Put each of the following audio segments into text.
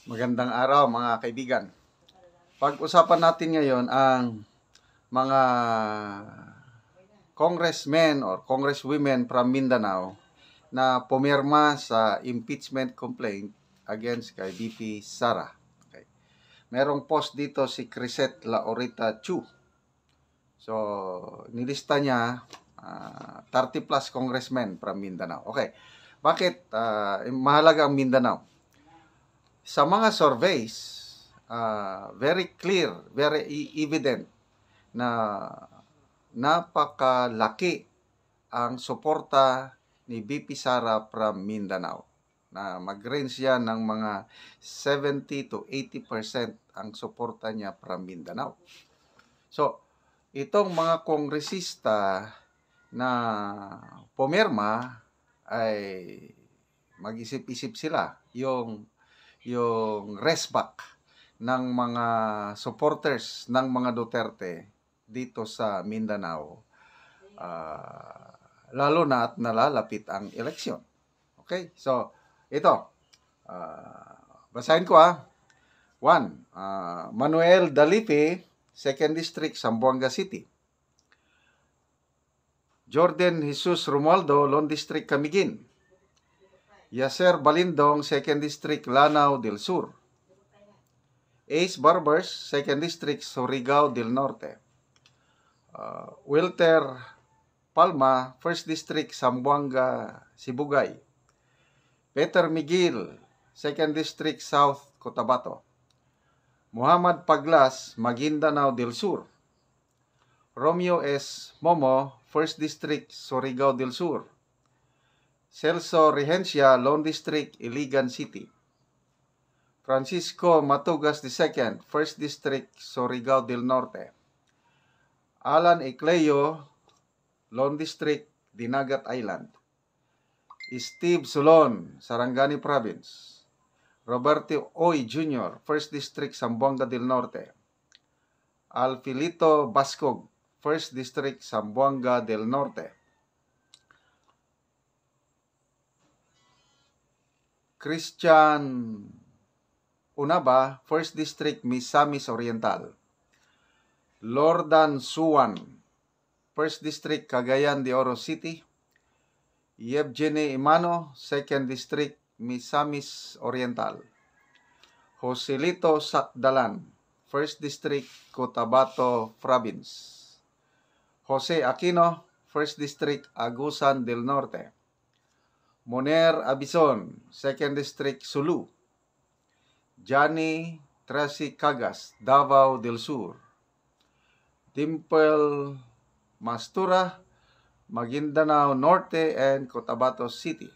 Magandang araw mga kaibigan. Pag-usapan natin ngayon ang mga congressmen or congresswomen from Mindanao na pumirma sa impeachment complaint against kay VP Sara. Okay. Merong post dito si Crisette Laurita Chu. So, nilista niya 30 plus congressmen from Mindanao. Okay. Bakit mahalaga ang Mindanao? Sa mga surveys, very clear, very evident na napakalaki ang suporta ni VP Sara from Mindanao. Na mag-range yan ng mga 70 to 80% ang suporta niya from Mindanao. So, itong mga kongresista na pumirma ay mag-isip-isip sila yung rest back ng mga supporters ng mga Duterte dito sa Mindanao, lalo na at nalalapit ang eleksyon. Okay, so ito, basahin ko 1. Manuel Dalipe, 2nd District, Zamboanga City. Jordan Jesus Romualdo, Lone District, Camiguin. Yaser Balindong, 2nd District, Lanao del Sur. Ace Barbers, 2nd District, Surigao del Norte. Wilter Palma, 1st District, Zamboanga, Sibugay. Peter Miguel, 2nd District, South Cotabato. Muhammad Paglas, Maguindanao del Sur. Romeo S. Momo, 1st District, Surigao del Sur. Celso Regencia, Lone District, Iligan City. Francisco Matugas II, 1st District, Surigao del Norte. Alan Ecleo, Lone District, Dinagat Island. Steve Solon, Sarangani Province. Roberto Oy Jr., 1st District, Zamboanga del Norte. Alfilito Bascog, 1st District, Zamboanga del Norte. Christian Unaba, 1st District, Misamis Oriental. Lordan Suwan, 1st District, Cagayan de Oro City. Yevgeny Imano, 2nd District, Misamis Oriental. Joselito Sakdalan, 1st District, Cotabato Province. Jose Aquino, 1st District, Agusan del Norte. Moner Abison, 2nd District, Sulu. Johnny Tracy Cagas, Davao del Sur. Dimple Mastura, Maguindanao Norte and Cotabato City.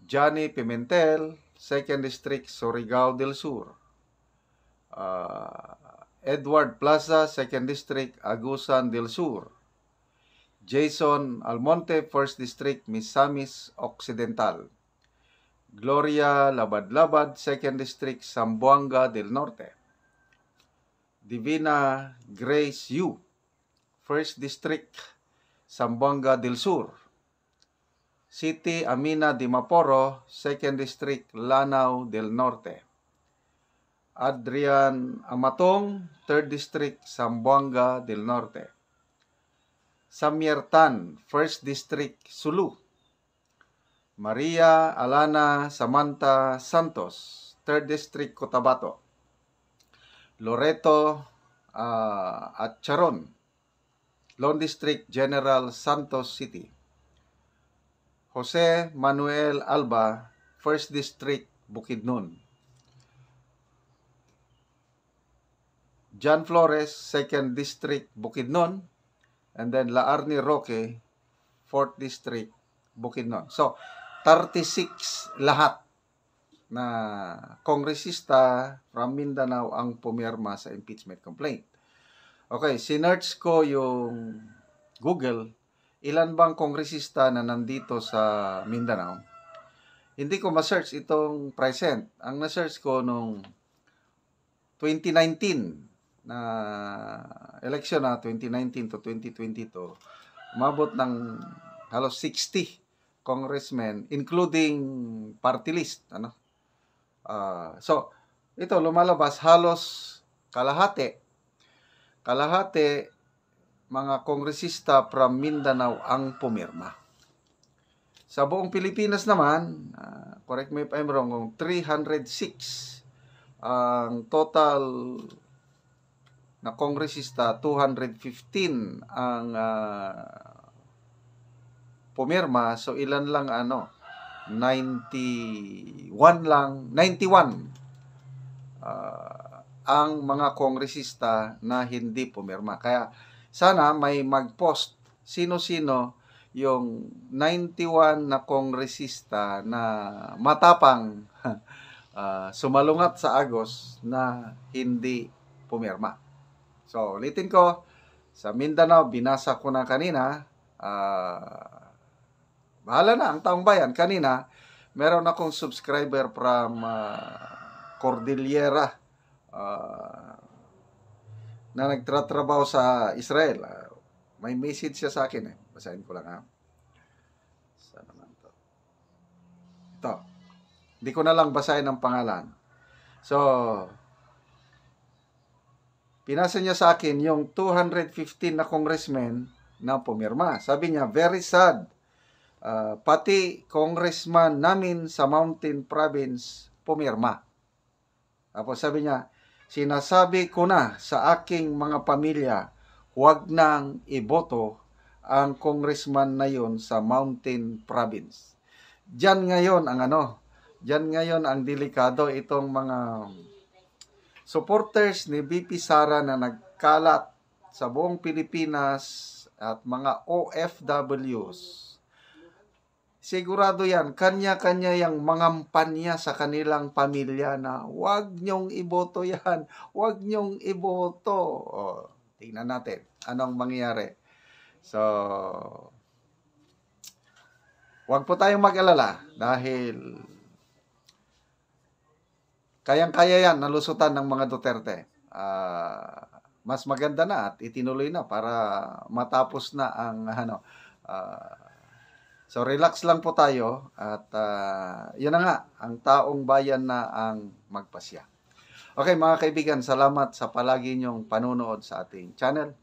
Johnny Pimentel, 2nd District, Surigao del Sur. Edward Plaza, 2nd District, Agusan del Sur. Jason Almonte, 1st District, Misamis Occidental. Gloria Labad-Labad, 2nd District, Zamboanga del Norte. Divina Grace Yu, 1st District, Zamboanga del Sur. Siti Amina Dimaporo, 2nd District, Lanao del Norte. Adrian Amatong, 3rd District, Zamboanga del Norte. Samir Tan, 1st District, Sulu. Maria Alana Samantha Santos, 3rd District, Cotabato. Loreto Atcharon, Lone District, General Santos City. Jose Manuel Alba, 1st District, Bukidnon. John Flores, 2nd District, Bukidnon. And then Laarni Roque, 4th District, Bukidnon. So, 36 lahat na kongresista from Mindanao ang pumirma sa impeachment complaint. Okay, sinearch ko yung Google, ilan bang kongresista na nandito sa Mindanao? Hindi ko ma-search itong present. Ang na-search ko nung 2019 na election 2019 to 2022, umabot ng halos 60 congressmen, including party list, So, ito lumalabas halos kalahati mga kongresista from Mindanao ang pumirma. Sa buong Pilipinas naman, correct me if I'm wrong, 306 ang total na kongresista, 215 ang pumirma. So ilan lang 91 ang mga kongresista na hindi pumirma. Kaya sana may mag-post sino-sino yung 91 na kongresista na matapang sumalungat sa Agos na hindi pumirma. So, ulitin ko, sa Mindanao, binasa ko na kanina, bahala na ang taong bayan. Kanina, meron akong subscriber from Cordillera na nagtratrabaho sa Israel. May message siya sa akin Basahin ko lang Saan naman to? Ito. Hindi ko na lang basahin ang pangalan. So, pinasa niya sa akin yung 215 na congressmen na pumirma. Sabi niya, very sad. Pati congressman namin sa Mountain Province pumirma. Tapos sabi niya, sinasabi ko na sa aking mga pamilya, huwag nang iboto ang congressman na yon sa Mountain Province. Diyan ngayon ang delikado itong mga supporters ni VP Sara na nagkalat sa buong Pilipinas at mga OFWs. Sigurado yan, kanya-kanya yung mangampan niya sa kanilang pamilya na huwag niyong iboto yan, huwag niyong iboto. Tingnan natin anong mangyayari. So, huwag po tayong mag-alala dahil kayang-kaya yan nalusutan ng mga Duterte. Mas maganda na at itinuloy na para matapos na ang so relax lang po tayo at yun na nga, ang taong bayan na ang magpasya. Okay mga kaibigan, salamat sa palagi niyong panunood sa ating channel.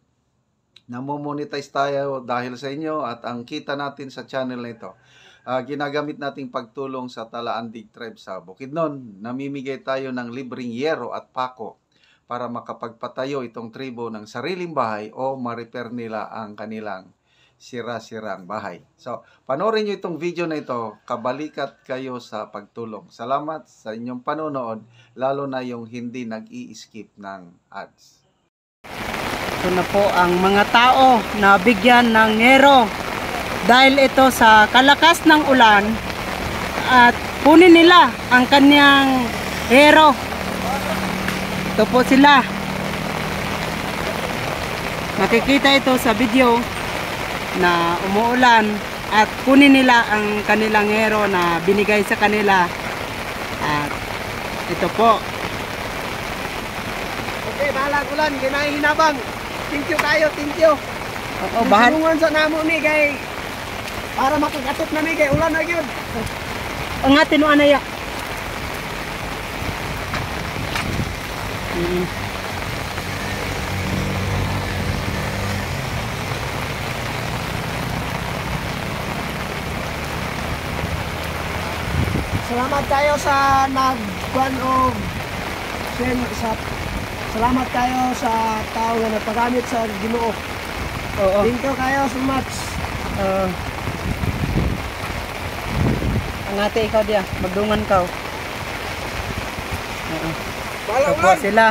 Namo-monetize tayo dahil sa inyo at ang kita natin sa channel na ito, ginagamit nating pagtulong sa Talaan Dig Tribe sa Bukidnon. Namimigay tayo ng libreng yero at pako para makapagpatayo itong tribo ng sariling bahay o ma-repair nila ang kanilang sira-sirang bahay. So, panoorin nyo itong video na ito, kabalikat kayo sa pagtulong. Salamat sa inyong panonood, lalo na yung hindi nag-i-skip ng ads. Ito na po ang mga tao na bigyan ng yero dahil ito sa kalakas ng ulan at kunin nila ang kanyang yero. Ito po sila. Makikita ito sa video na umuulan at kunin nila ang kanilang yero na binigay sa kanila. At ito po. Okay, bahala ulan, ginahinabang. Thank you kayo, thank you. Oo, bahan. Tulungan sa namo ni kay para makagatot na ni kay ulan na gyud. Ang atin mo anaya. Salamat kayo sa nagkuan og salamat kayo sa tao nga nagpagamit sa Ginoo. Oo. Thank you kayo so much. Ang ate ikaw diya, magdungan ka. Bahala Ito po ulan. sila.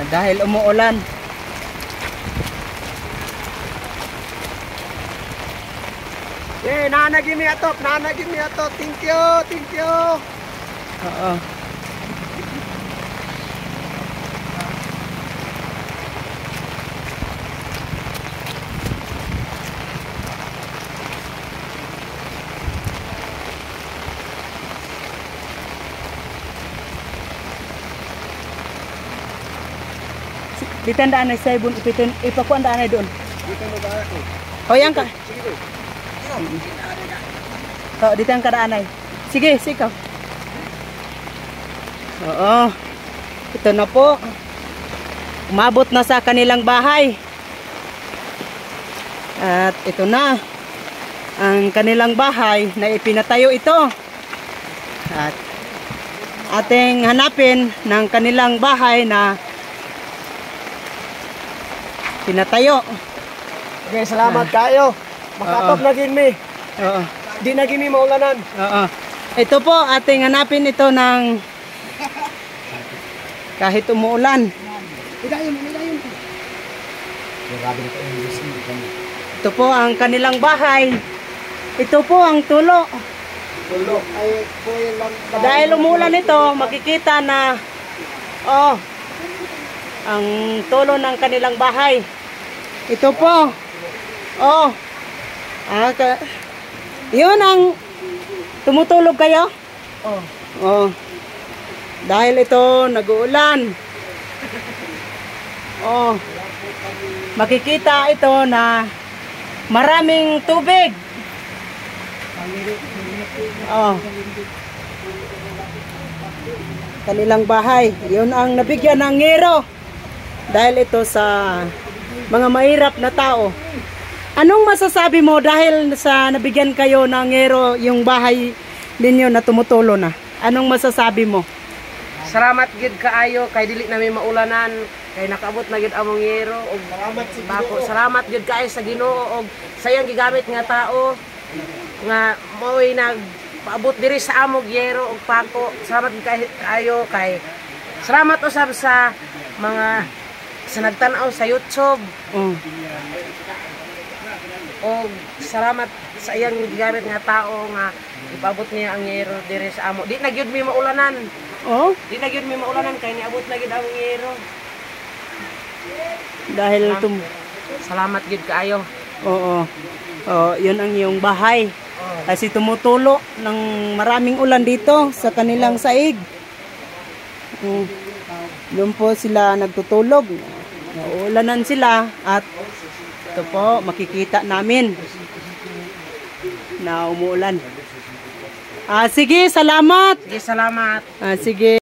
Dahil umuulan. Nanagin mi ato. Thank you, thank you. Oo. Ditandaan ay saibon, ipakuan daan ay doon. Dito mo ba ako? O yan ka. Sige. So, dito ang kadaan ay. Sige, sikaw. Oo. Ito na po. Umabot na sa kanilang bahay. At ito na ang kanilang bahay na ipinatayo ito. At ating hanapin ng kanilang bahay na pinatayo. Okay, salamat kayo. Makatop na gin mi. Oo. Di na gini maulanan. Oo. Ito po, ating hanapin ito ng kahit umuulan. Hidayon. Ito po ang kanilang bahay. Ito po ang tulo. Tulo ay kuya lang. Dahil umulan ito, makikita na ang tulo ng kanilang bahay. Ito po. Yun ang tumutulog kayo? Dahil ito nag-uulan. Makikita ito na maraming tubig. Kanilang bahay. Yun ang nabigyan ng ngero. Dahil ito sa mga mahirap na tao. Anong masasabi mo dahil sa nabigyan kayo ng ngero yung bahay ninyo na tumutulo na? Anong masasabi mo? Salamat gid kaayo kay dili na may maulanan kay nakaabot na gid among ngero og bako. Salamat gid kaayo sa Ginoo og sayang gigamit nga tao nga mo'y nagpaabot diri sa among ngero og pako. Salamat gid kaayo kay salamat usab sa mga sa nagtan-aw sa YouTube. Og salamat sa iyang gigamit nga tao nga ipaabot niya ang ngero diri sa amo. Di na gyud mi maulanan. Di na gyud mi maulanan kay niabot na gyud ang ngero. Dahil Salamat gyud kaayo. Yun ang iyong bahay. Kasi tumutulo ng maraming ulan dito sa kanilang saig. Doon po sila nagtutulog. Naulanan sila at ito po makikita namin na umuulan. Sige, salamat. Sige, salamat. Sige.